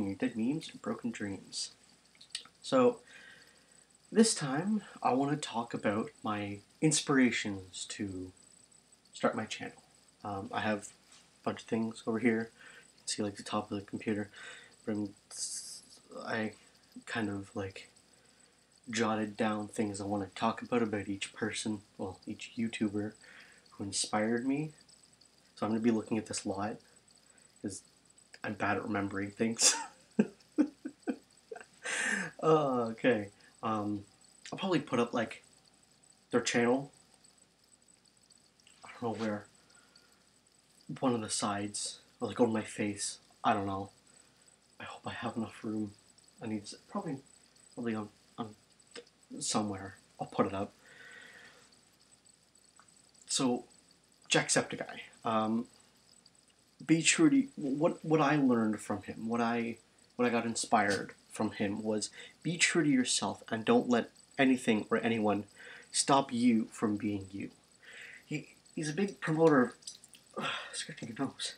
your dead memes and broken dreams. So, this time I want to talk about my inspirations to start my channel. I have a bunch of things over here. You can see like the top of the computer, but I kind of like jotted down things I want to talk about each person, well, each YouTuber who inspired me. So I'm going to be looking at this a lot because I'm bad at remembering things. Okay. I'll probably put up like their channel. I don't know where. One of the sides, or like on my face. I don't know. I hope I have enough room. I need to, probably on somewhere. I'll put it up. So, Jacksepticeye. Be true to what I learned from him. What I got inspired from him was be true to yourself and don't let anything or anyone stop you from being you. He's a big promoter of scratching your nose.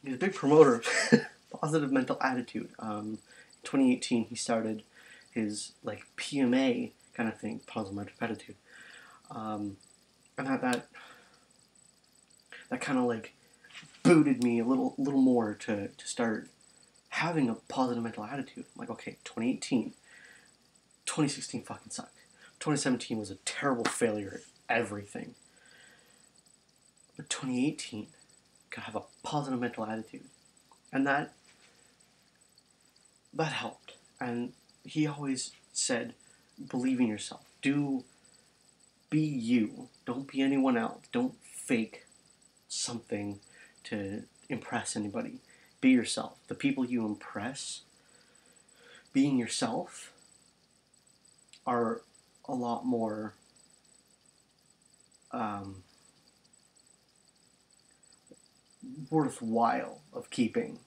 He's a big promoter of positive mental attitude. 2018 he started his like PMA kind of thing, positive mental attitude. And that kind of like booted me a little more to start having a positive mental attitude. I'm like, okay, 2018, 2016 fucking sucked. 2017 was a terrible failure at everything. But 2018, gotta have a positive mental attitude. And that helped. And he always said, believe in yourself. Be you. Don't be anyone else. Don't fake something to impress anybody. Be yourself. The people you impress, being yourself, are a lot more worthwhile of keeping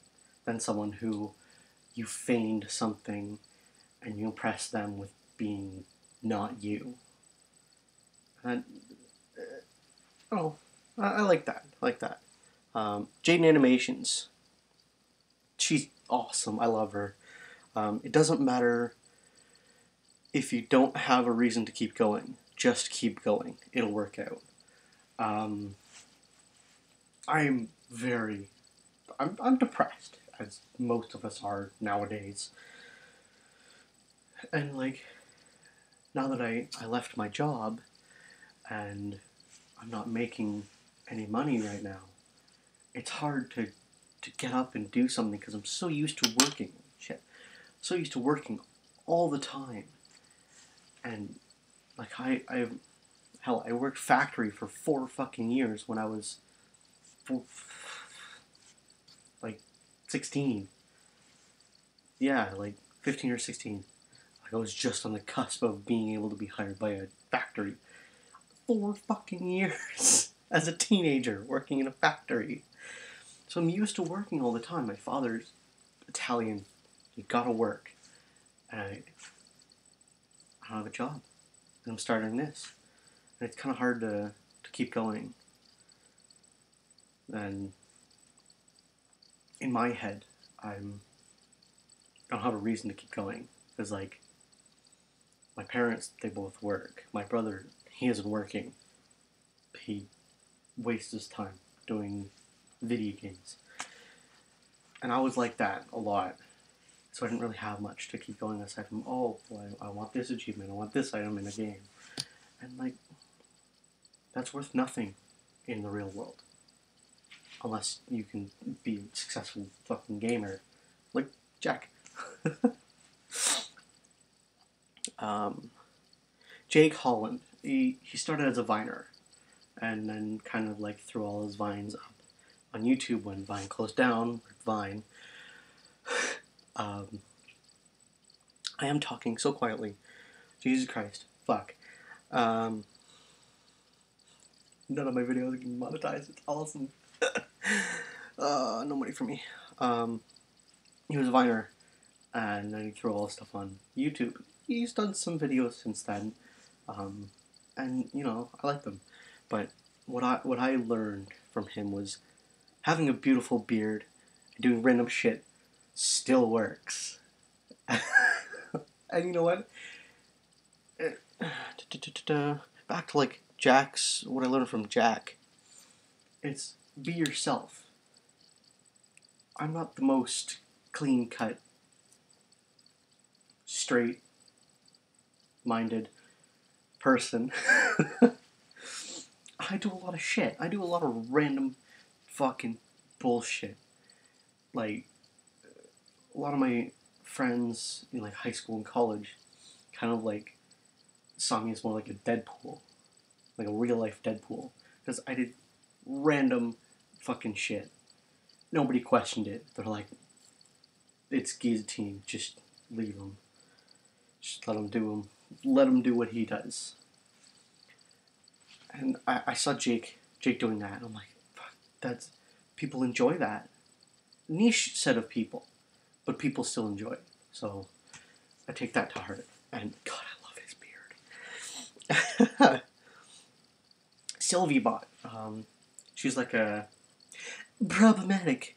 than someone who you feigned something and you impress them with being not you. And I like that. I like that. Jaden Animations. She's awesome. I love her. It doesn't matter if you don't have a reason to keep going. Just keep going. It'll work out. I'm depressed, as most of us are nowadays. And like, now that I left my job and I'm not making any money right now, it's hard to get up and do something because I'm so used to working. So used to working all the time. And like I worked factory for 4 fucking years when I was like 16. Yeah, like 15 or 16. Like I was just on the cusp of being able to be hired by a factory. 4 fucking years as a teenager working in a factory. So I'm used to working all the time. My father's Italian. You gotta work. And I don't have a job. And I'm starting this. And it's kind of hard to keep going. And in my head, I don't have a reason to keep going. Because, like, my parents, they both work. My brother, he isn't working. He wastes his time doing video games. And I was like that a lot. So I didn't really have much to keep going aside from, oh, well, I want this achievement, I want this item in a game. And, like, that's worth nothing in the real world. Unless you can be a successful fucking gamer. Like Jack. Jake Holland. He started as a Viner. And then kind of like threw all his Vines up on YouTube when Vine closed down. Vine. I am talking so quietly. Jesus Christ. Fuck. None of my videos are getting monetized. It's awesome. No money for me. He was a Viner, and then he threw all his stuff on YouTube. He's done some videos since then, and you know, I like them. But what I learned from him was having a beautiful beard and doing random shit still works. And you know what? Back to like Jack's, what I learned from Jack. It's be yourself. I'm not the most clean cut, straight minded person. I do a lot of shit. I do a lot of random fucking bullshit. Like, a lot of my friends in like high school and college kind of like saw me as more like a Deadpool. Like a real life Deadpool. Because I did random fucking shit. Nobody questioned it. They're like, it's Guillotine, just leave him. Just let him do him. Let him do what he does. And I saw Jake doing that, and I'm like, fuck, that's, people enjoy that. Niche set of people, but people still enjoy it. So I take that to heart. And God, I love his beard. Sylvie Bot. She's like a problematic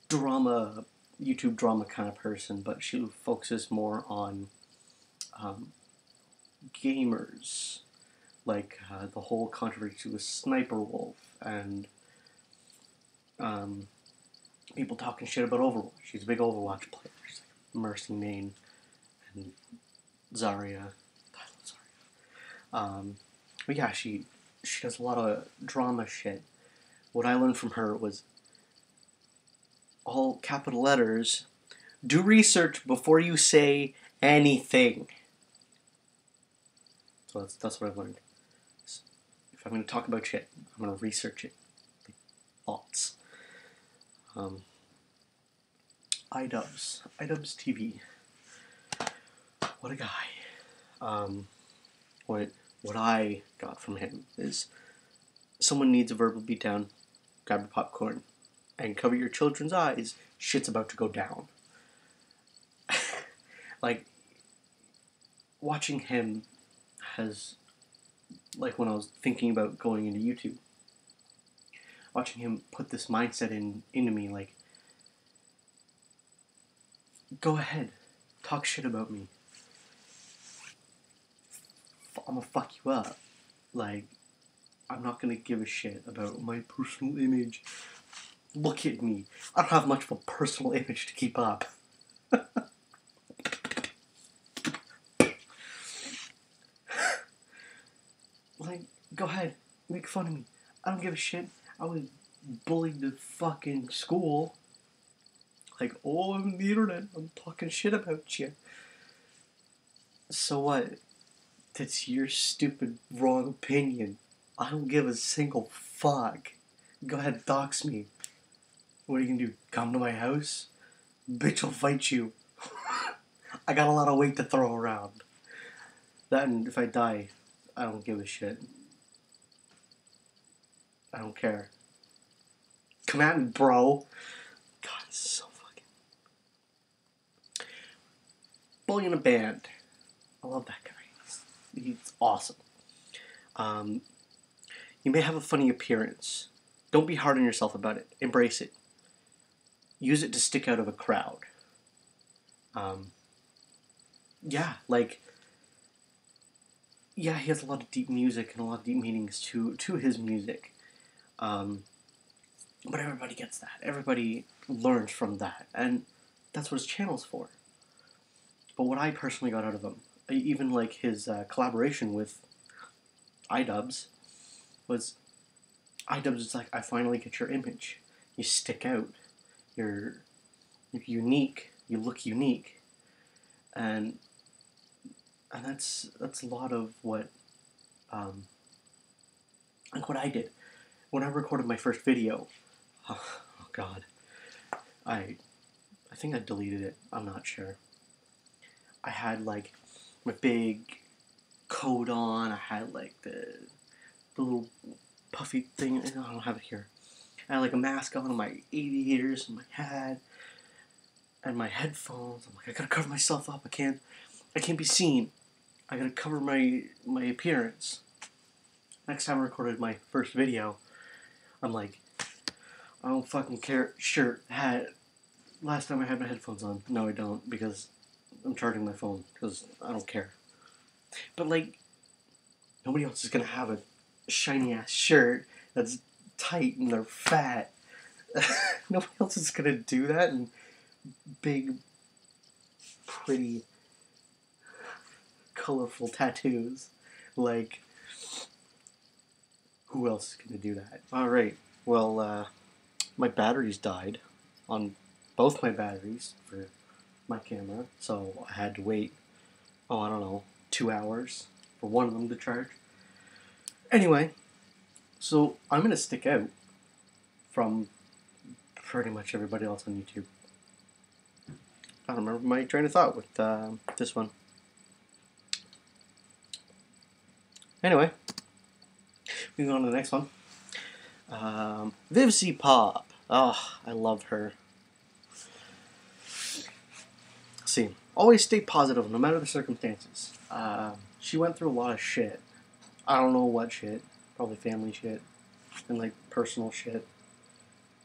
drama, YouTube drama kind of person, but she focuses more on gamers, like the whole controversy with Sniper Wolf and people talking shit about Overwatch. She's a big Overwatch player. She's like Mercy Main and Zarya. I love Zarya. But yeah, she does a lot of drama shit. What I learned from her was all capital letters. Do research before you say anything. So that's what I've learned. If I'm going to talk about shit, I'm going to research it. Like, lots. iDubbbz TV. What a guy. What I got from him is someone needs a verbal beatdown, grab your popcorn, and cover your children's eyes. Shit's about to go down. Like, watching him has, like when I was thinking about going into YouTube, watching him put this mindset into me, like, go ahead, talk shit about me. I'm gonna fuck you up. Like, I'm not gonna give a shit about my personal image. Look at me. I don't have much of a personal image to keep up. Like, go ahead, make fun of me. I don't give a shit. I was bullied to fucking school. Like, oh, I'm on the internet. I'm talking shit about you. So what? That's your stupid, wrong opinion. I don't give a single fuck. Go ahead, dox me. What are you gonna do? Come to my house? Bitch will fight you. I got a lot of weight to throw around. That, and if I die, I don't give a shit. I don't care. Come at me, bro. God, this is so fucking... Bully in a Band. I love that guy. He's awesome. You may have a funny appearance. Don't be hard on yourself about it. Embrace it. Use it to stick out of a crowd. Yeah, like... Yeah, he has a lot of deep music and a lot of deep meanings to his music. But everybody gets that. Everybody learns from that. And that's what his channel's for. But what I personally got out of him, even like his collaboration with iDubbbz, was iDubbbz is like, I finally get your image. You stick out. You're unique. You look unique. And that's a lot of what like what I did. When I recorded my first video, oh god, I think I deleted it. I'm not sure. I had like my big coat on. I had like the little puffy thing. I don't have it here. I had like a mask on, my aviators, and my hat, and my headphones. I'm like, I gotta cover myself up. I can't be seen. I gotta cover my appearance. Next time I recorded my first video, I'm like, I don't fucking care. Shirt, hat. Last time I had my headphones on. No, I don't, because I'm charging my phone, because I don't care. But, like, nobody else is gonna have a shiny ass shirt that's tight and they're fat. Nobody else is gonna do that, and big, pretty, colorful tattoos. Like, who else is gonna do that? Alright, well, my batteries died on both my batteries for my camera, so I had to wait, I don't know, 2 hours for one of them to charge. Anyway, so I'm gonna stick out from pretty much everybody else on YouTube. I don't remember my train of thought with this one. Anyway, we go on to the next one. Vivzy Pop. Oh, I love her. See, always stay positive no matter the circumstances. She went through a lot of shit. I don't know what shit. Probably family shit. And like personal shit.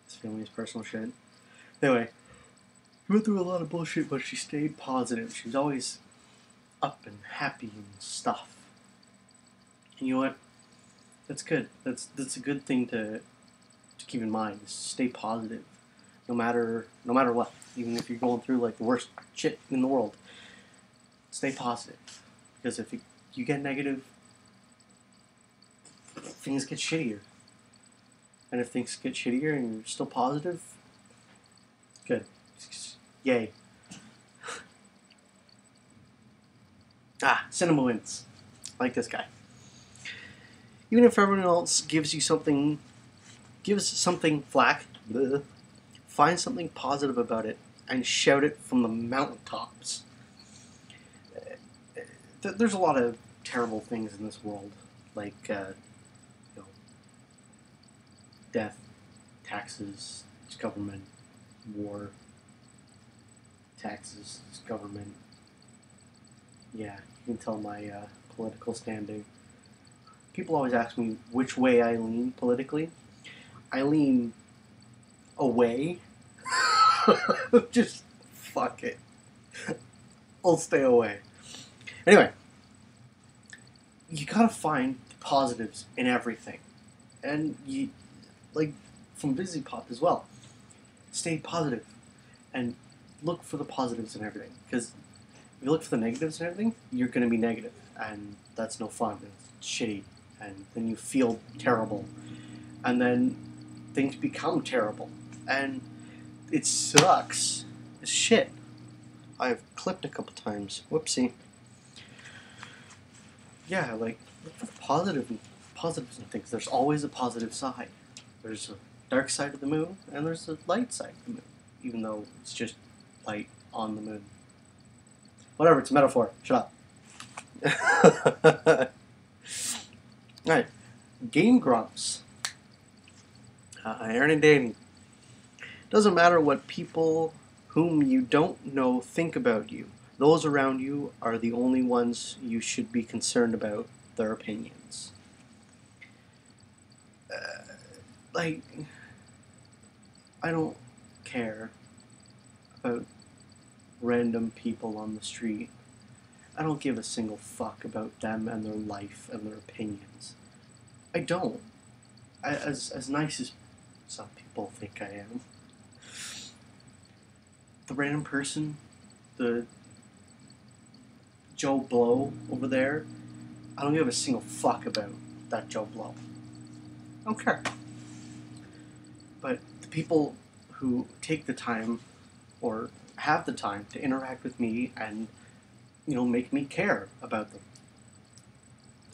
His family's personal shit. Anyway, she went through a lot of bullshit, but she stayed positive. She was always up and happy and stuff. And you know what? That's good. That's a good thing to keep in mind. Is stay positive, no matter what. Even if you're going through like the worst shit in the world, stay positive. Because if you get negative, things get shittier. And if things get shittier and you're still positive, good. Yay. Cinema wins. Like this guy. Even if everyone else gives something flack, bleh, find something positive about it and shout it from the mountaintops. There's a lot of terrible things in this world, like death, taxes, government, war, taxes, government. Yeah, you can tell my political standing. People always ask me which way I lean politically. I lean away. Just fuck it. I'll stay away. Anyway, you gotta find the positives in everything. And you, like, from Vivzy Pop as well. Stay positive and look for the positives in everything. Because if you look for the negatives in everything, you're gonna be negative. And that's no fun. It's shitty. And then you feel terrible. And then things become terrible. And it sucks. It's shit. I've clipped a couple times. Whoopsie. Yeah, like, look for the positives and things. There's always a positive side. There's a dark side of the moon, and there's a light side of the moon. Even though it's just light on the moon. Whatever, it's a metaphor. Shut up. Alright, Game Grumps. Aaron and Danny. Doesn't matter what people whom you don't know think about you. Those around you are the only ones you should be concerned about their opinions. Like, I don't care about random people on the street. I don't give a single fuck about them and their life and their opinions. I don't. As nice as some people think I am. The random person, the Joe Blow over there, I don't give a single fuck about that Joe Blow. I don't care. But the people who take the time or have the time to interact with me and make me care about them.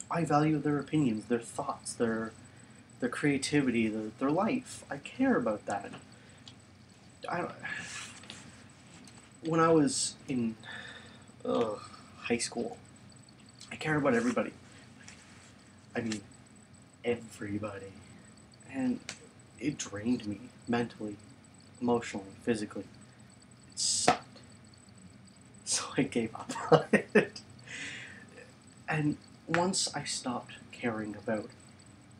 I value their opinions, their thoughts, their creativity, their life. I care about that. When I was in high school, I cared about everybody. I mean, everybody. And it drained me mentally, emotionally, physically. It sucked. So I gave up on it. And once I stopped caring about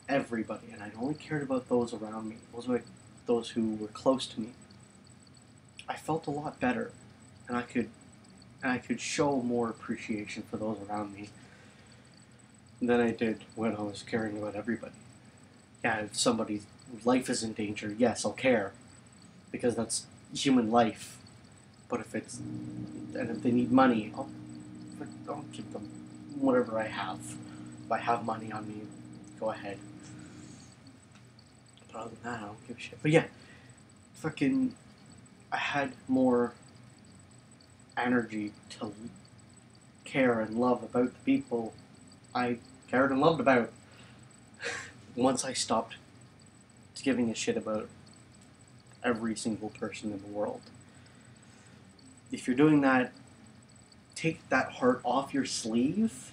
everybody, and I only cared about those around me, those were those who were close to me, I felt a lot better, and I could show more appreciation for those around me than I did when I was caring about everybody. Yeah, if somebody's life is in danger, yes, I'll care, because that's human life. But if they need money, I'll give them whatever I have. If I have money on me, go ahead. But other than that, I don't give a shit. But yeah, I had more energy to care and love about the people I cared and loved about once I stopped giving a shit about every single person in the world. If you're doing that, take that heart off your sleeve,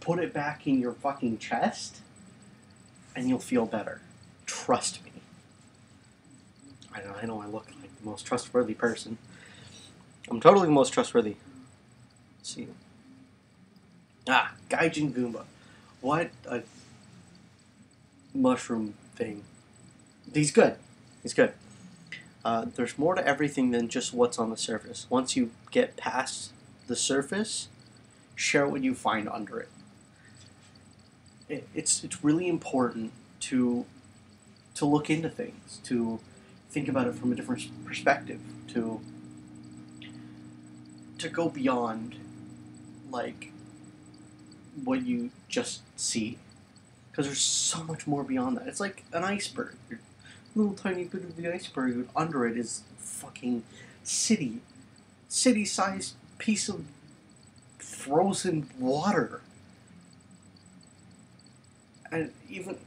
put it back in your fucking chest, and you'll feel better. Trust me. I know I look like the most trustworthy person. I'm totally the most trustworthy. Let's see. Gaijin Goomba. What a mushroom thing. He's good. He's good. There's more to everything than just what's on the surface. Once you get past the surface, share what you find under it. It's really important to look into things, to think about it from a different perspective, to go beyond like what you just see, because there's so much more beyond that. It's like an iceberg. A little tiny bit of the iceberg, and under it is fucking city-sized piece of frozen water. And even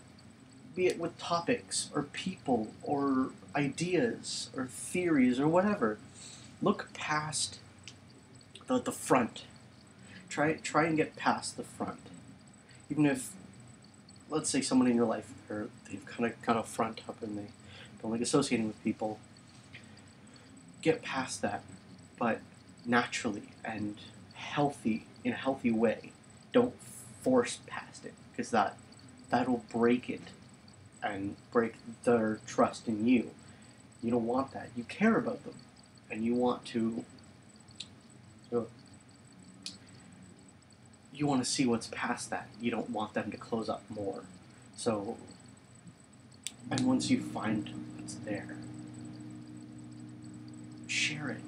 be it with topics or people or ideas or theories or whatever, look past the front. Try and get past the front. Even if, let's say, someone in your life, they've kind of front up and they don't like associating with people, get past that, but naturally and in a healthy way. Don't force past it, because that'll break it and break their trust in you. You don't want that. You care about them, and you want to see what's past that. You don't want them to close up more. So, and once you find what's there, share it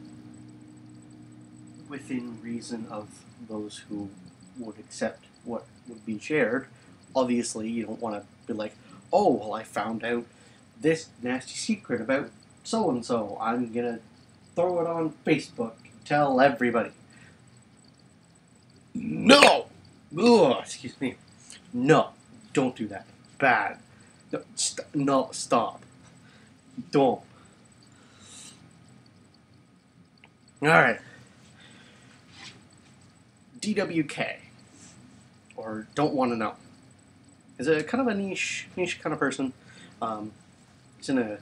within reason of those who would accept what would be shared. Obviously, you don't want to be like, oh, well, I found out this nasty secret about so-and-so. I'm going to throw it on Facebook, tell everybody. No! Ugh, excuse me. No, don't do that. Bad. No, stop. Don't. Alright. DWK. Or Don't Want to Know. Is a kind of a niche kind of person. He's in a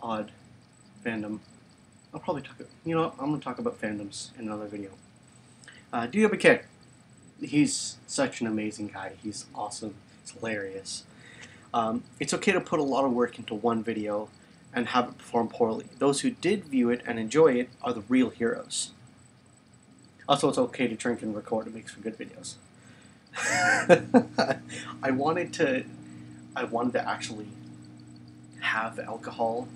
odd fandom. I'll probably I'm going to talk about fandoms in another video. DWK. He's such an amazing guy. He's awesome. He's hilarious. It's okay to put a lot of work into one video and have it perform poorly. Those who did view it and enjoy it are the real heroes. Also, it's okay to drink and record. It makes for good videos. I wanted to actually have alcohol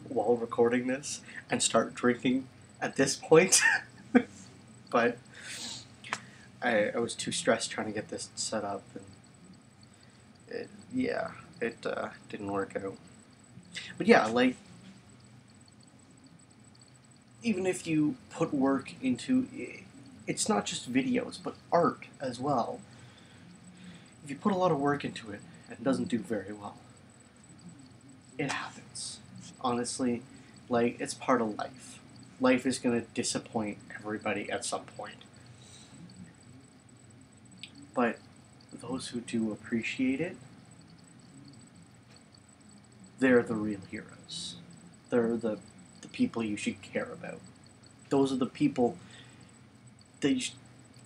while recording this and start drinking at this point, but I was too stressed trying to get this set up, and it didn't work out. But yeah, like, even if you put work into it, it's not just videos, but art as well. If you put a lot of work into it and it doesn't do very well, it happens. Honestly, like, it's part of life. Life is going to disappoint everybody at some point. But those who do appreciate it, they're the real heroes. They're the people you should care about. Those are the people that you should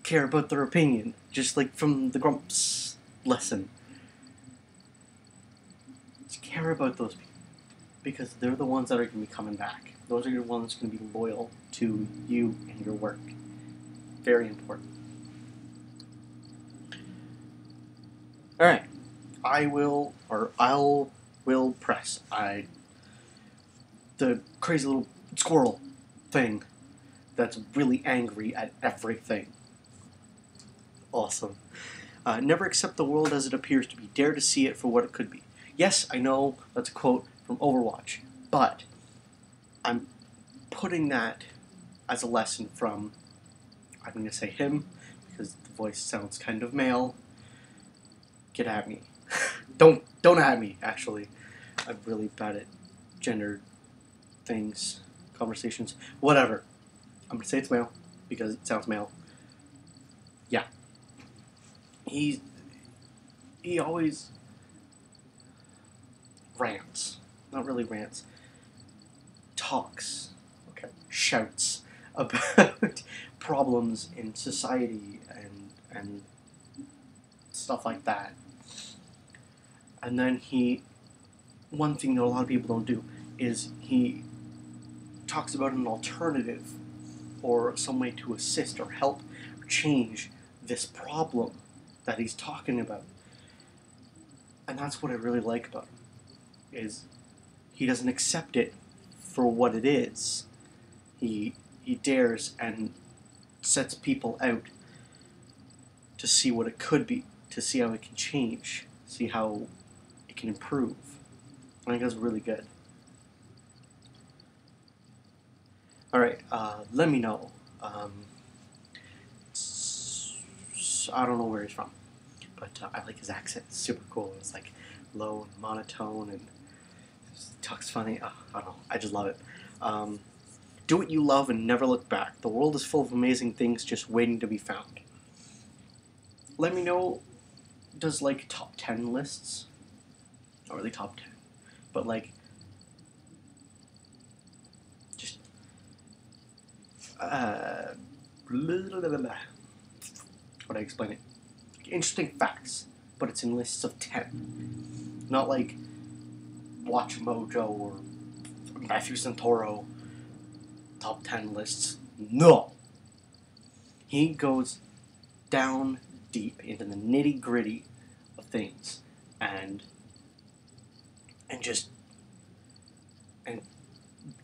care about their opinion, just like from the Grumps lesson. care about those people because they're the ones that are going to be coming back. Those are your ones going to be loyal to you and your work. Very important. All right, I'll press. The crazy little squirrel thing that's really angry at everything. Awesome. Never accept the world as it appears to be. Dare to see it for what it could be. Yes, I know that's a quote from Overwatch, but I'm putting that as a lesson from, I'm going to say him, because the voice sounds kind of male. Get at me. Don't at me, actually. I'm really bad at gender things, conversations, whatever. I'm going to say it's male, because it sounds male. Yeah. He always rants. Not really rants. Talks. Okay. Shouts about problems in society and stuff like that. And then one thing that a lot of people don't do is he talks about an alternative or some way to assist or help or change this problem that he's talking about. And that's what I really like about him, is he doesn't accept it for what it is. He dares and sets people out to see what it could be, to see how it can change, see how it can improve. I think that's really good. Alright, let me know. I don't know where he's from, but I like his accent. It's super cool. It's like low and monotone and talks funny. I don't know. I just love it. Do what you love and never look back. The world is full of amazing things just waiting to be found. Let me know, does like top 10 lists, not really top 10, but like just how do I explain it? Interesting facts, but it's in lists of 10. Not like Watch Mojo or Matthew Santoro top 10 lists. No! He goes down deep into the nitty gritty of things and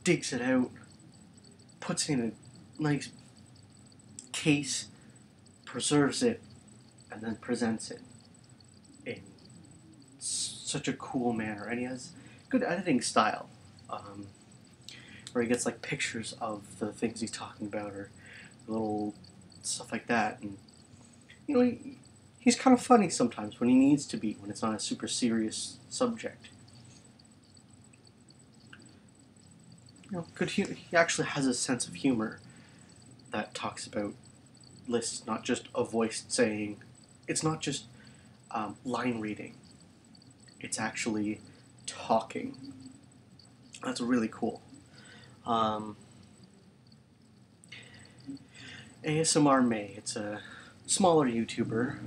digs it out, puts it in a nice case, preserves it, and then presents it in such a cool manner. And he has good editing style, where he gets like pictures of the things he's talking about or little stuff like that. And you know, he's kind of funny sometimes when he needs to be, when it's not a super serious subject. You know, good humor. He actually has a sense of humor that talks about lists, not just a voice saying. It's not just line reading. It's actually talking. That's really cool. ASMR May. It's a smaller YouTuber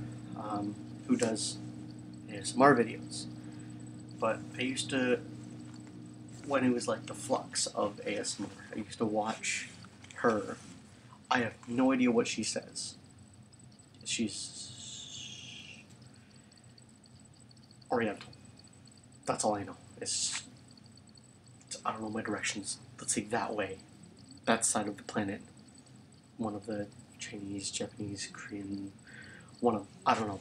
who does ASMR videos. But I used to, when it was like the flux of ASMR, I used to watch her. I have no idea what she says. She's Oriental. That's all I know. I don't know my directions. Let's say that way. That side of the planet. One of the Chinese, Japanese, Korean, I don't know.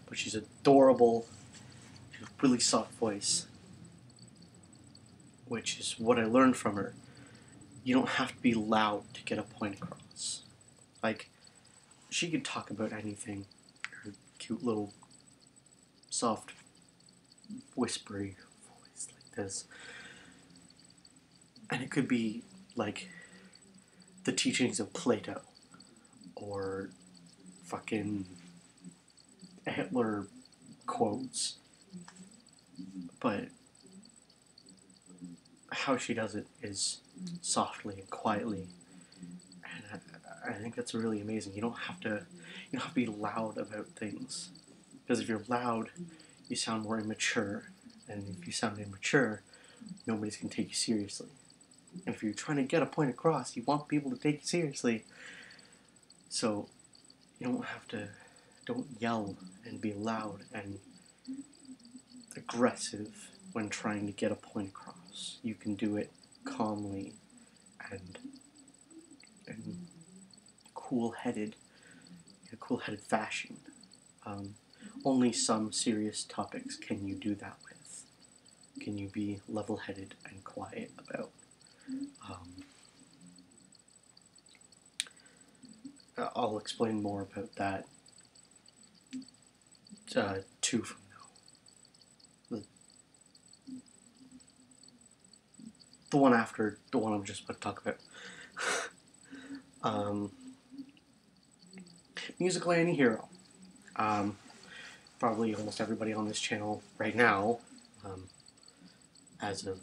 But she's adorable. She has a really soft voice. Which is what I learned from her. You don't have to be loud to get a point across. Like, she could talk about anything. Her cute little, soft, whispery voice like this. And it could be, like, the teachings of Plato. Or fucking Hitler quotes. But how she does it is softly and quietly, and I think that's really amazing. You don't have to be loud about things, because if you're loud, you sound more immature, And if you sound immature, nobody's going to take you seriously. And if you're trying to get a point across, you want people to take you seriously. So you don't yell and be loud and aggressive when trying to get a point across. You can do it calmly and cool-headed, in a cool-headed fashion. Only some serious topics can you do that with. Can you be level-headed and quiet about? I'll explain more about that 2 from now. The one after the one I'm just about to talk about. Musical Anti-Hero. Probably almost everybody on this channel right now, as of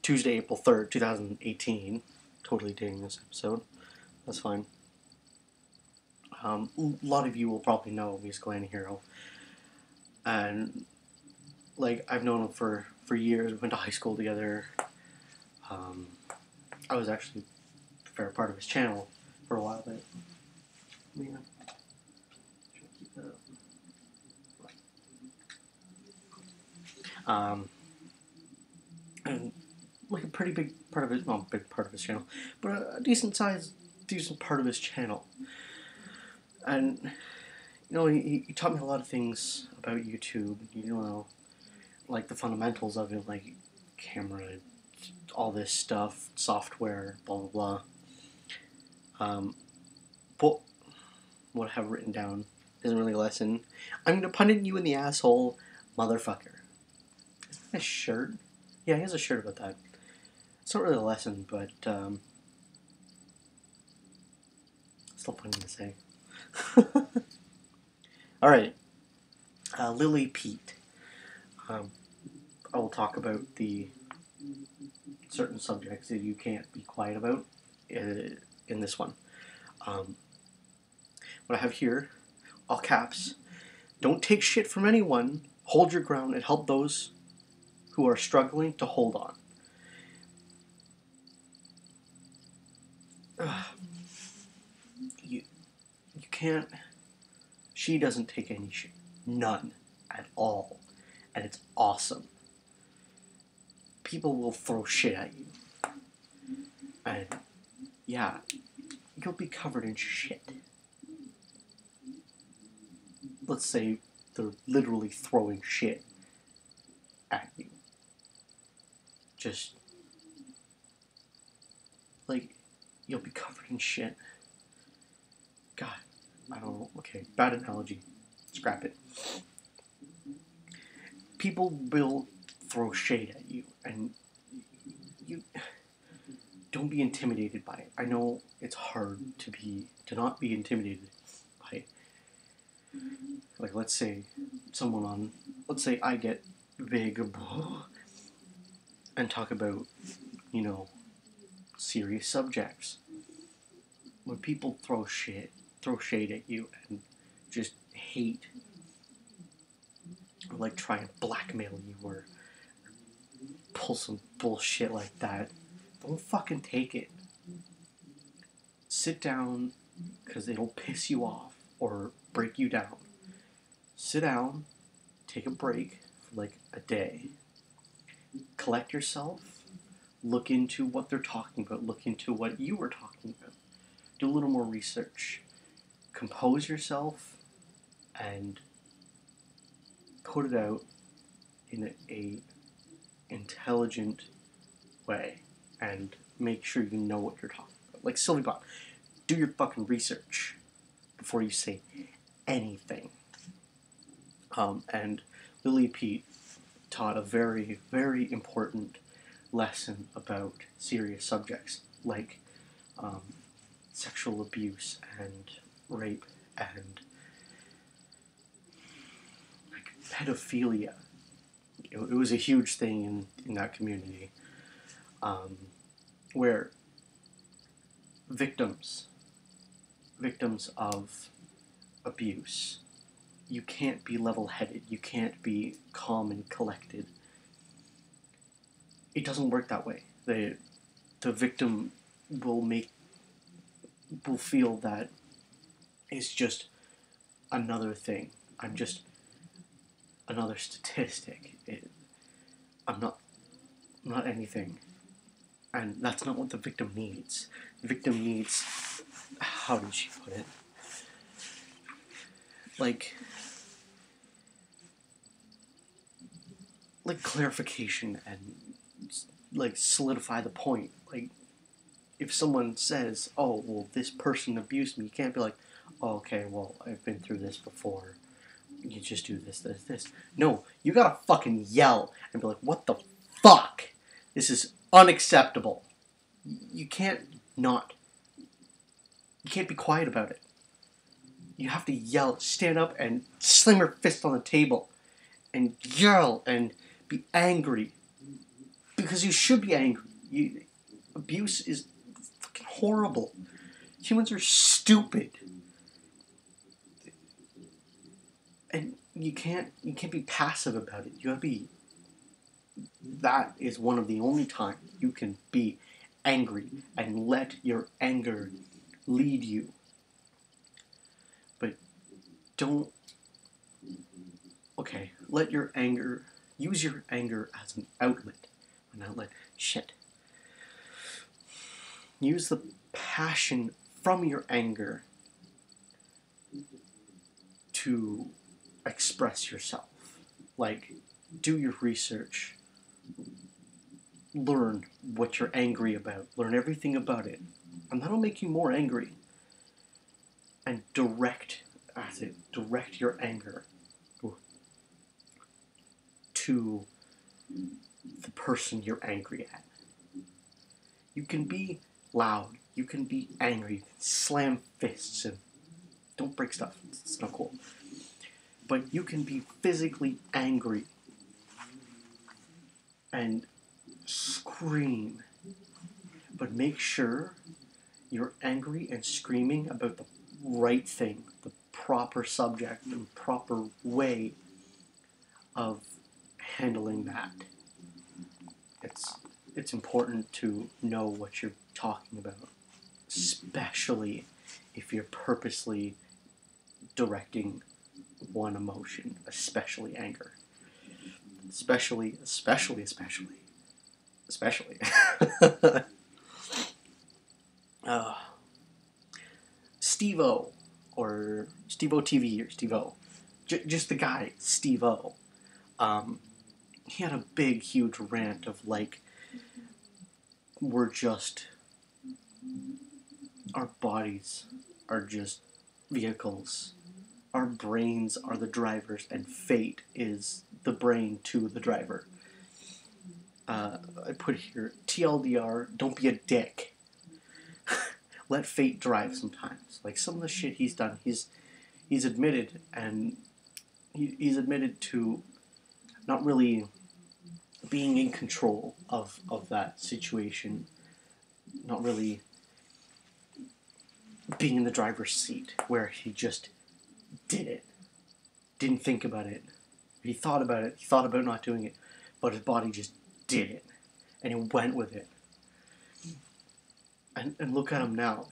Tuesday, April 3rd, 2018, totally dating this episode, that's fine. A lot of you will probably know Musical Anti-Hero, and like, I've known him for years. We went to high school together. I was actually a fair part of his channel for a while, but yeah. Keep that up. And like a pretty big part of his, not a big part of his channel, but a decent part of his channel. And you know, he taught me a lot of things about YouTube. You know, like the fundamentals of it, like camera, all this stuff, software, blah blah blah. But what I have written down isn't really a lesson. I'm gonna punish you in the asshole, motherfucker. Is that a shirt? Yeah, he has a shirt about that. It's not really a lesson, but still funny to say. Alright, Lily Pete. I will talk about the certain subjects that you can't be quiet about in this one. What I have here, all caps, don't take shit from anyone, hold your ground, and help those who are struggling to hold on. You can't, she doesn't take any shit. None. At all. And it's awesome. People will throw shit at you. And, yeah, you'll be covered in shit. Let's say they're literally throwing shit at you. Just, like, you'll be covered in shit. God, I don't know. Okay, bad analogy. Scrap it. People will throw shade at you, and you don't be intimidated by it. I know it's hard to not be intimidated by it. Like, let's say let's say I get big and talk about, you know, serious subjects. When people throw shade at you and just hate, or like try and blackmail you or pull some bullshit like that, don't fucking take it. Sit down, because it'll piss you off or break you down. Sit down, take a break for like a day, collect yourself, look into what they're talking about, look into what you were talking about, do a little more research, compose yourself, and put it out in a intelligent way, and make sure you know what you're talking about. Like Sylvie Bot, do your fucking research before you say anything. And Lily Pete taught a very, very important lesson about serious subjects like sexual abuse and rape and like pedophilia. It was a huge thing in that community, where victims of abuse you can't be level-headed. You can't be calm and collected. It doesn't work that way. The victim will feel that it's just another thing. I'm just another statistic. I'm not anything. And that's not what the victim needs. The victim needs, how did she put it? Like clarification and like solidify the point. Like if someone says, "Oh, well, this person abused me," you can't be like, "Oh, okay, well, I've been through this before. You just do this, this, this." No, you gotta fucking yell and be like, "What the fuck? This is unacceptable." You can't not. You can't be quiet about it. You have to yell, stand up, and slam your fist on the table, and yell and be angry, because you should be angry. Abuse is fucking horrible. Humans are stupid, and you can't be passive about it. You gotta be. That is one of the only times you can be angry and let your anger lead you. But don't. Okay, let your anger. Use your anger as an outlet. An outlet. Shit. Use the passion from your anger to express yourself. Like, do your research. Learn what you're angry about. Learn everything about it. And that'll make you more angry. And direct your anger to the person you're angry at. You can be loud. You can be angry. You can slam fists and don't break stuff. It's not cool. But you can be physically angry and scream. But make sure you're angry and screaming about the right thing, the proper subject, and proper way of handling that. It's important to know what you're talking about, especially if you're purposely directing one emotion, especially anger. Especially. Steve-O, or Steve-O TV, or Steve-O. Just the guy, Steve-O. He had a big, huge rant of like, our bodies are just vehicles. Our brains are the drivers, and fate is the brain to the driver. I put here, TLDR, don't be a dick. Let fate drive sometimes. Like some of the shit he's done, he's admitted, and he's admitted to not really being in control of that situation, not really being in the driver's seat, where he just did it. Didn't think about it. He thought about it. He thought about not doing it. But his body just did it. And he went with it. And look at him now.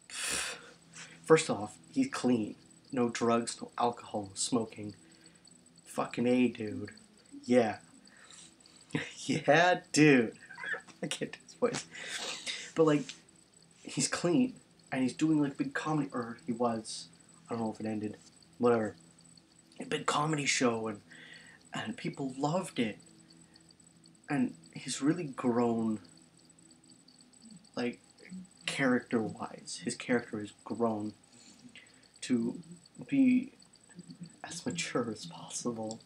First off, he's clean. No drugs, no alcohol, no smoking. Fucking A, dude. Yeah. Yeah, dude. I can't do his voice. But, like, he's clean. And he's doing, like, big comedy. Or he was. I don't know if it ended. Whatever. A big comedy show. And people loved it. And he's really grown, like, character-wise. His character has grown to be as mature as possible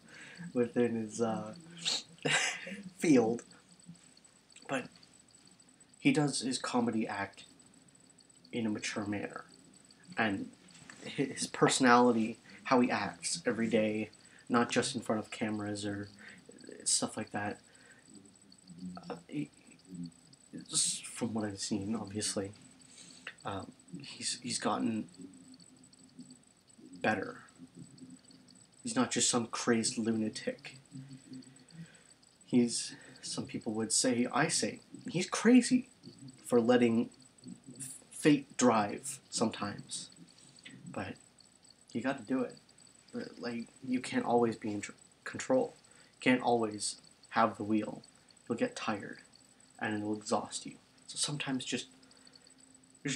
within his field. But he does his comedy act in a mature manner. And his personality, how he acts every day, not just in front of cameras or stuff like that, just from what I've seen, obviously, he's gotten better He's not just some crazed lunatic. Some people would say, he's crazy for letting fate drive sometimes. But you got to do it. Like, you can't always be in control. You can't always have the wheel. You'll get tired, and it'll exhaust you. So sometimes just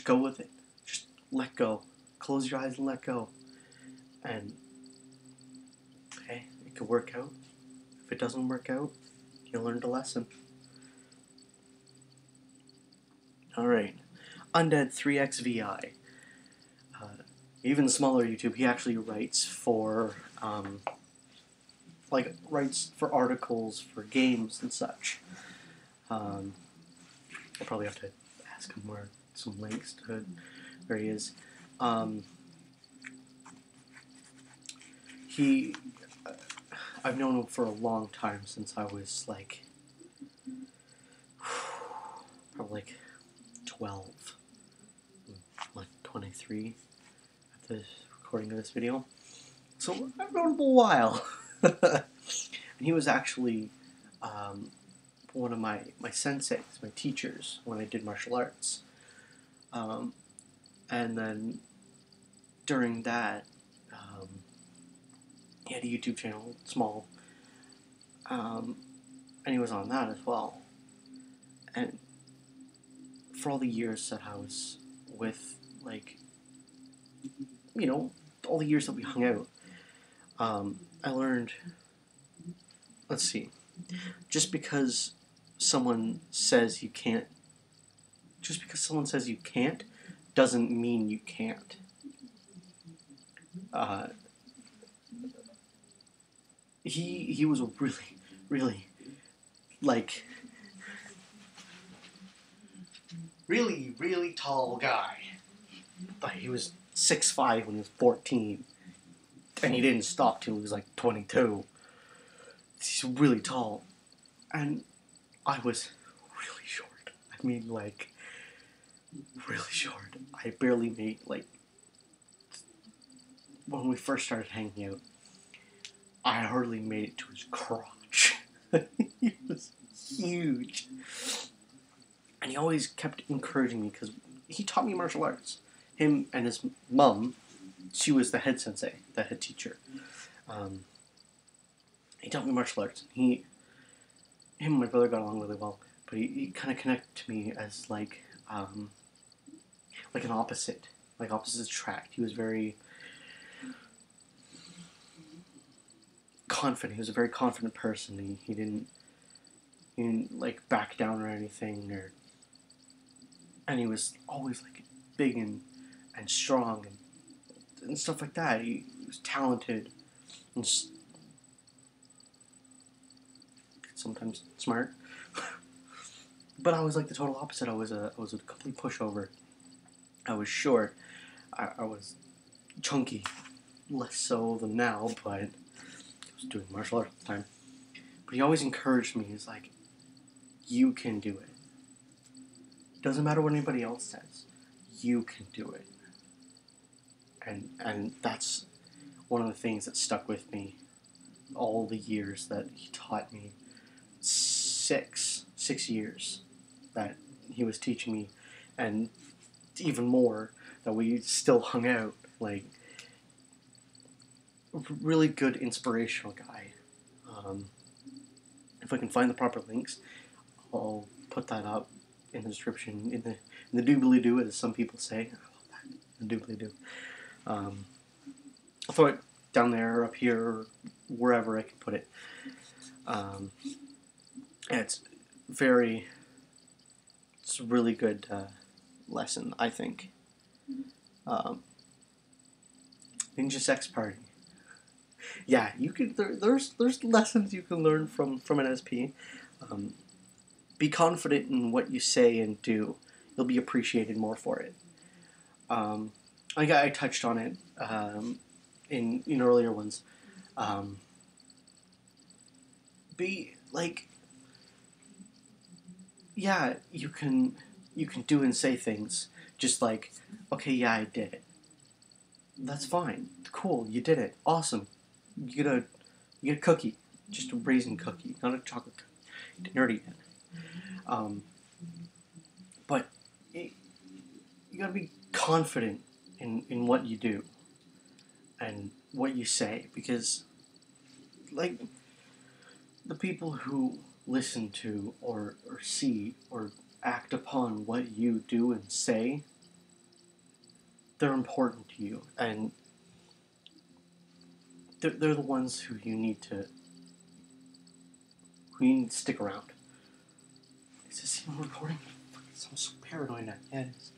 go with it. Just let go. Close your eyes and let go. And hey, it could work out. If it doesn't work out, you learned a lesson. Alright. Undead 3XVI. Even smaller YouTube, he actually writes for articles for games and such. I'll probably have to ask him where some links to where he is. I've known him for a long time, since I was like probably like 12, like 23 at the recording of this video. So I've known him a while. And he was actually one of my senseis, my teachers, when I did martial arts. And then during that, he had a YouTube channel, small, and he was on that as well. And for all the years that I was with, like, you know, all the years that we hung out, I learned, let's see, just because someone says you can't, doesn't mean you can't. He was a really, really, like, really tall guy. But he was 6'5" when he was 14. And he didn't stop till he was like 22. He's really tall. And I was really short. I mean, like, really short. I barely made, like, when we first started hanging out, I hardly made it to his crotch. He was huge. And he always kept encouraging me, because he taught me martial arts. Him and his mom, she was the head sensei, the head teacher. He taught me martial arts. Him and my brother got along really well, but he kind of connected to me as like an opposite attract. He was very confident. He was a very confident person. He didn't like back down or anything, and he was always like big and strong and stuff like that. He was talented and sometimes smart. But I was like the total opposite. I was a complete pushover. I was short. I was chunky, less so than now, but I was doing martial arts at the time. But he always encouraged me. He's like, you can do it. Doesn't matter what anybody else says. You can do it. And that's one of the things that stuck with me all the years that he taught me. 6 years that he was teaching me, and even more that we still hung out. Like, really good, inspirational guy. If I can find the proper links, I'll put that up in the description, in the doobly-doo, as some people say. I love that, the doobly-doo. I'll throw it down there, up here, or wherever I can put it. It's a really good lesson, I think. Ninja Sex Party. Yeah, you can. There's lessons you can learn from an SP. Be confident in what you say and do. You'll be appreciated more for it. I touched on it in earlier ones. Be like, yeah, you can do and say things just like, okay, yeah, I did it. That's fine. Cool, you did it. Awesome. you get a cookie, just a raisin cookie, not a chocolate cookie. Nerdy yet. But you gotta be confident in what you do and what you say, because like the people who listen to or see or act upon what you do and say, they're important to you, and they're the ones who you need to stick around. Is this even recording? It sounds so paranoid now. Yeah, it is.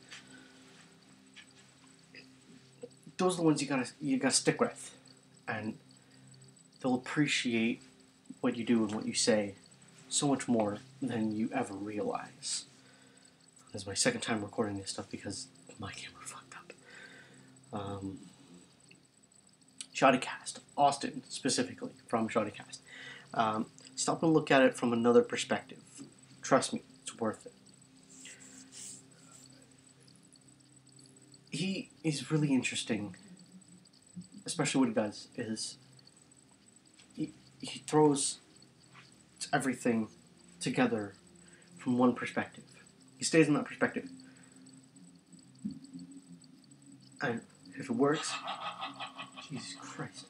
Those are the ones you gotta stick with, and they'll appreciate what you do and what you say so much more than you ever realize. This is my second time recording this stuff because my camera fucked up. Shoddycast, Austin specifically, from Shoddycast. Stop and look at it from another perspective. Trust me, it's worth it. He is really interesting, especially what he does is he throws everything together from one perspective. He stays in that perspective. And if it works, Jesus Christ.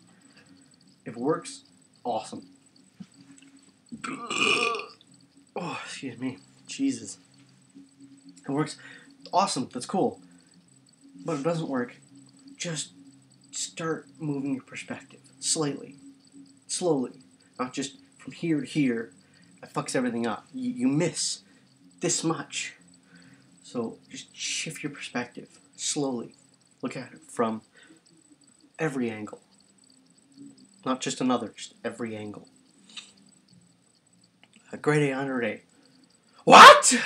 If it works, awesome. Oh, excuse me. Jesus. It works, awesome, that's cool. But if it doesn't work, just start moving your perspective. Slightly. Slowly. Not just from here to here. That fucks everything up. You miss this much. So just shift your perspective. Slowly. Look at it from every angle. Not just another, just every angle. Grade A, under A. What?!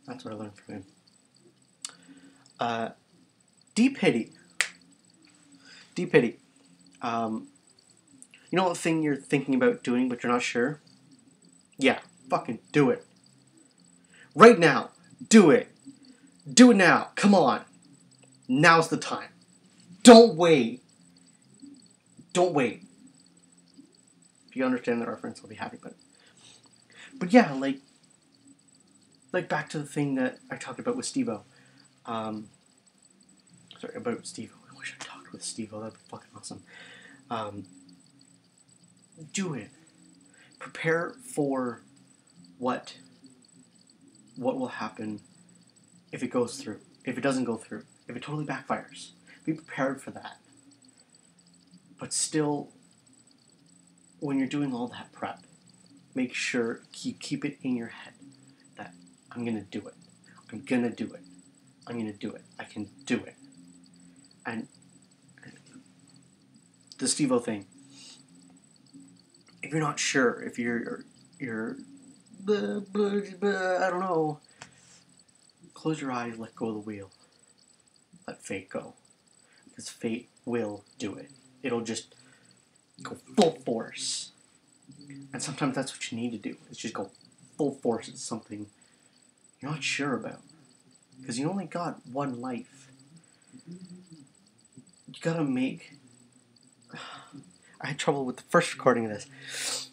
That's what I learned from him. Deep Pity. Deep Pity. You know what thing you're thinking about doing but you're not sure? Yeah, fucking do it. Right now. Do it. Do it now. Come on. Now's the time. Don't wait. Don't wait. If you understand the reference, I'll be happy. But yeah, like back to the thing that I talked about with Steve-O. Sorry, about Steve-O. I wish I talked with Steve-O. That'd be fucking awesome. Do it. Prepare for what will happen if it goes through. If it doesn't go through. If it totally backfires. Be prepared for that. But still, when you're doing all that prep, make sure you keep it in your head that I'm going to do it. I'm going to do it. I'm going to do it. I can do it. And the Steve-O thing, if you're not sure, if you're I don't know, close your eyes, let go of the wheel. Let fate go. Because fate will do it. It'll just go full force. And sometimes that's what you need to do. Is just go full force at something you're not sure about. Because you only got one life. You gotta make... I had trouble with the first recording of this.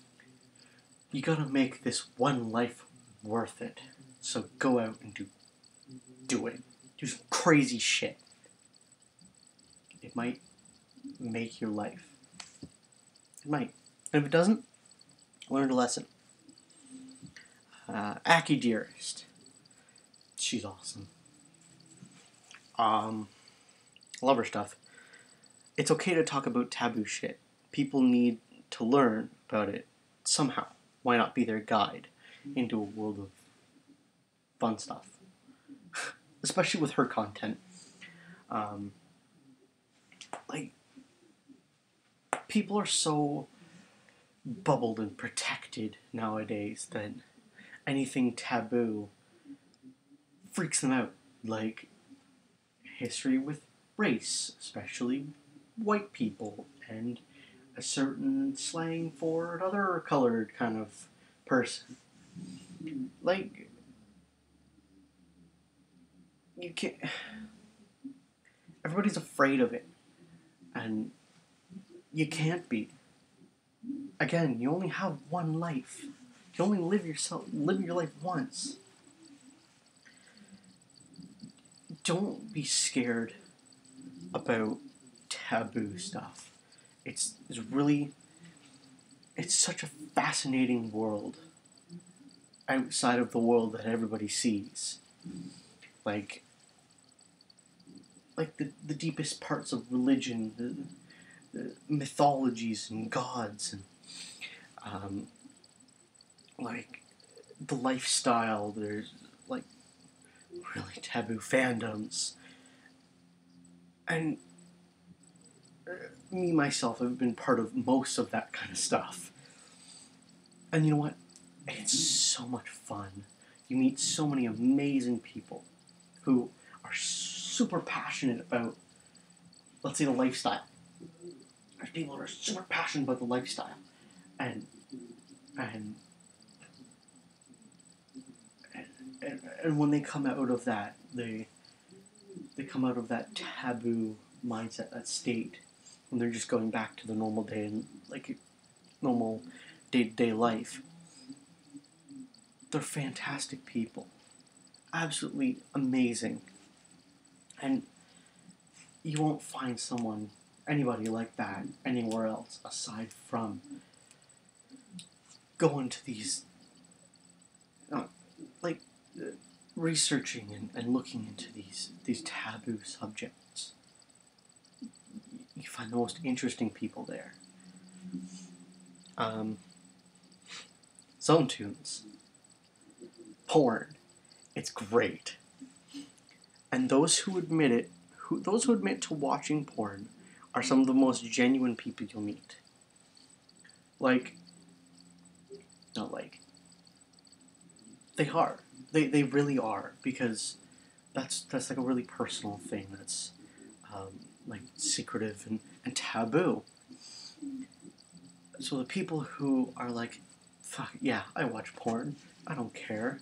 You gotta make this one life worth it. So go out and do it. Do some crazy shit. It might make your life. It might. And if it doesn't, learn a lesson. Aki Dearest. She's awesome. Love her stuff. It's okay to talk about taboo shit. People need to learn about it somehow. Why not be their guide into a world of fun stuff? Especially with her content. Like, people are so bubbled and protected nowadays that anything taboo freaks them out. Like, history with race, especially white people, and a certain slang for another colored kind of person. Like, you can't... Everybody's afraid of it. And You can't be. Again, you only have one life. You only live your life once. Don't be scared about taboo stuff. It's such a fascinating world outside of the world that everybody sees. Like the deepest parts of religion, the mythologies and gods, and like the lifestyle. There's like really taboo fandoms, and me myself have been part of most of that kind of stuff. And you know what? It's so much fun. You meet so many amazing people who are super passionate about, let's say, the lifestyle. There's people who are super passionate about the lifestyle, and and and when they come out of that, they come out of that taboo mindset, that state, and they're just going back to the normal day and like normal day-to-day life. They're fantastic people, absolutely amazing, and you won't find anybody like that anywhere else aside from going to these, uh, like, researching and looking into these taboo subjects. You find the most interesting people there. Zone tunes, porn, it's great, and those who admit to watching porn are some of the most genuine people you'll meet. Like, not like, they are. They really are, because that's like a really personal thing that's like secretive and taboo. So the people who are like, fuck yeah, I watch porn, I don't care,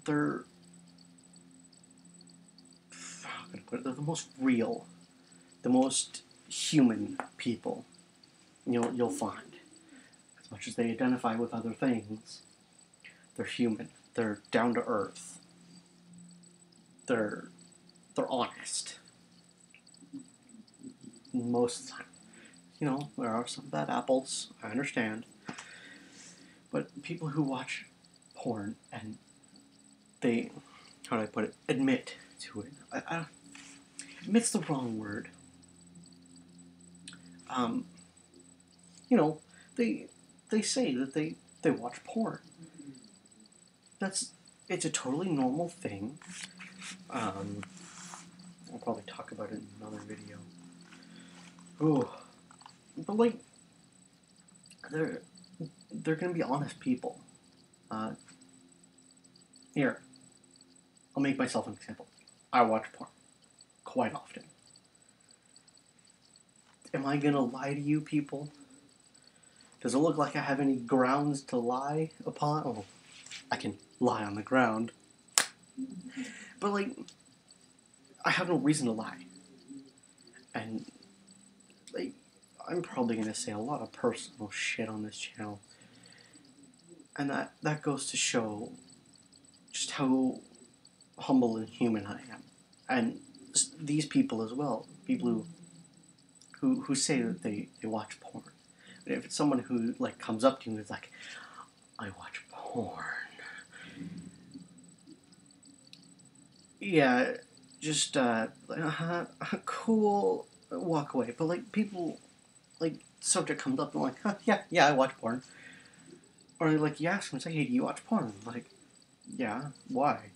they're, how can I put it, they're the most real, the most human people you'll find. As much as they identify with other things, they're human. They're down to earth. They're honest. Most of the time. There are some bad apples, I understand. But people who watch porn and they, how do I put it, admit to it. Admit's the wrong word. They say that they watch porn. It's a totally normal thing. I'll probably talk about it in another video. Ooh. But like, they're gonna be honest people. Here, I'll make myself an example. I watch porn quite often. Am I gonna lie to you people? Does it look like I have any grounds to lie upon? Oh, I can lie on the ground. But like, I have no reason to lie. And like, I'm probably gonna say a lot of personal shit on this channel. And that goes to show just how humble and human I am. And these people as well, people who say that they watch porn. But if it's someone who like comes up to you and is like, I watch porn. Yeah, just cool, walk away. But like people, like subject comes up and like, yeah, I watch porn. Or like you ask them, it's like, hey, do you watch porn? Like, yeah, why?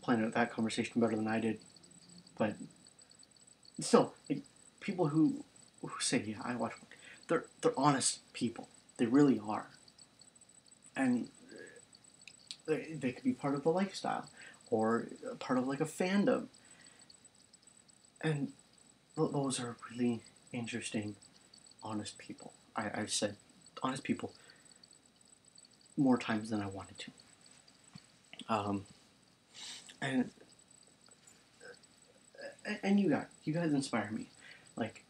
Planning out that conversation better than I did, but still, like, people who say, yeah, I watch porn, they're honest people. They really are, and they could be part of the lifestyle or part of like a fandom, and those are really interesting, honest people. I've said honest people more times than I wanted to. And and you guys inspire me. Like,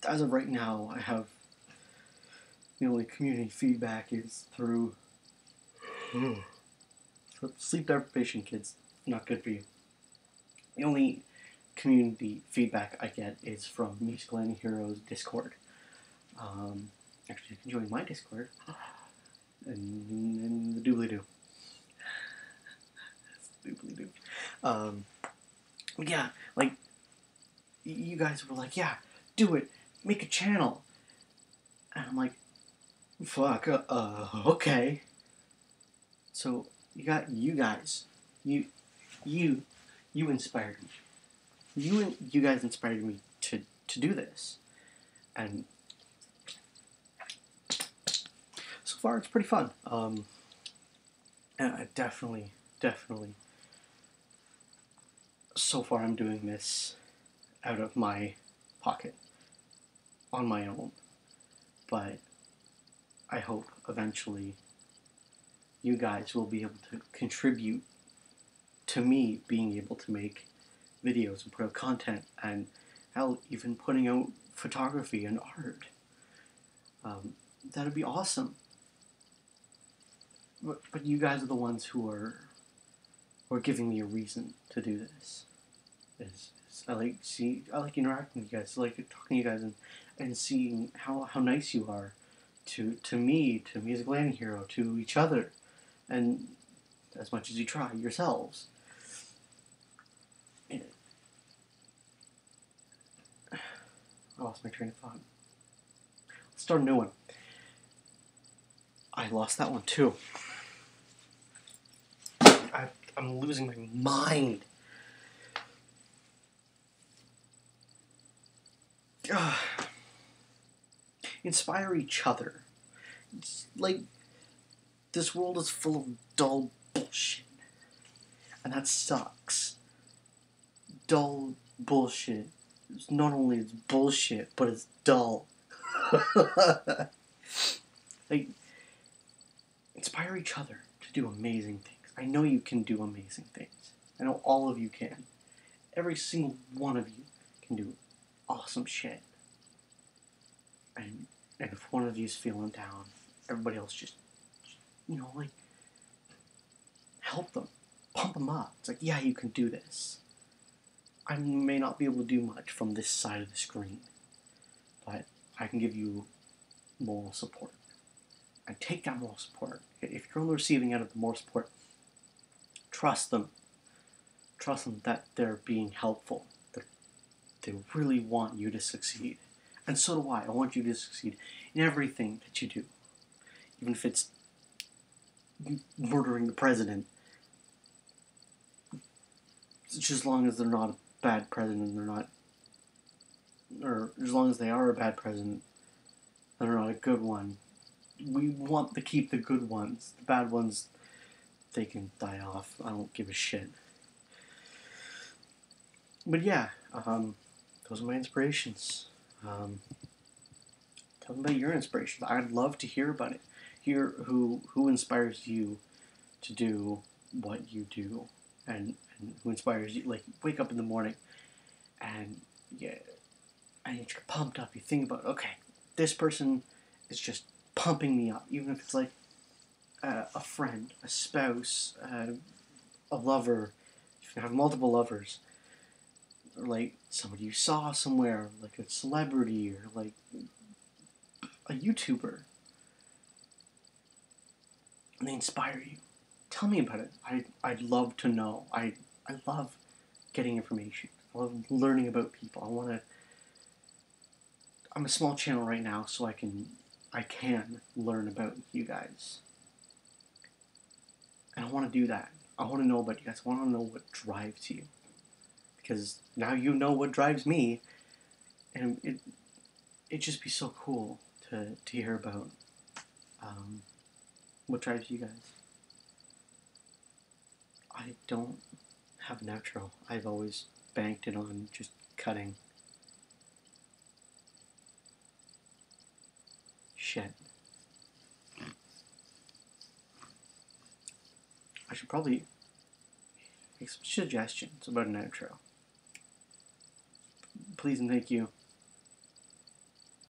as of right now, I have the only community feedback is through sleep deprivation. Kids, not good for you. The only community feedback I get is from Musical Anti-Heroes Discord. Actually, you can join my Discord and the doobly-doo. Doobly-doo. Yeah, like, you guys were like, yeah, do it, make a channel. And I'm like, fuck, okay. So, you guys, you inspired me. You guys inspired me to do this. And so far it's pretty fun. And I definitely, so far I'm doing this out of my pocket, on my own. But I hope eventually you guys will be able to contribute to me being able to make videos and put out content, and hell, even putting out photography and art. That'd be awesome. But you guys are the ones who are giving me a reason to do this. I like interacting with you guys. I like talking to you guys and seeing how nice you are to me, to Musical Anti-Hero, to each other, and as much as you try yourselves. And I lost my train of thought. Let's start a new one. I lost that one too. I'm losing my mind. Inspire each other. It's like, this world is full of dull bullshit. And that sucks. Dull bullshit. Not only it's bullshit, but it's dull. Like, inspire each other to do amazing things. I know you can do amazing things. I know all of you can. Every single one of you can do awesome shit. And if one of you's feeling down, everybody else just, like, help them. Pump them up. It's like, yeah, you can do this. I may not be able to do much from this side of the screen, but I can give you moral support. And take that moral support. If you're on the receiving end of the moral support, trust them. Trust them that they're being helpful. That they really want you to succeed. And so do I. I want you to succeed in everything that you do. Even if it's murdering the president. Just as long as they're not a bad president, or as long as they are a bad president, they're not a good one. We want to keep the good ones. The bad ones, they can die off. I don't give a shit. But yeah, those are my inspirations. Tell them about your inspirations. I'd love to hear about it. Hear who inspires you to do what you do, and who inspires you. Like, wake up in the morning, and yeah, and you get pumped up. You think about, okay, this person is just pumping me up, even if it's like a friend, a spouse, a lover. If you have multiple lovers, or like somebody you saw somewhere, like a celebrity, or like a YouTuber, and they inspire you. Tell me about it. I'd love to know. I love getting information. I love learning about people. I'm a small channel right now, so I can learn about you guys. And I want to do that. I want to know about you guys. I want to know what drives you. Because now you know what drives me, and it'd just be so cool to hear about what drives you guys. I don't have an outro. I've always banked it on just cutting. Shit. I should probably make some suggestions about an outro. Please and thank you.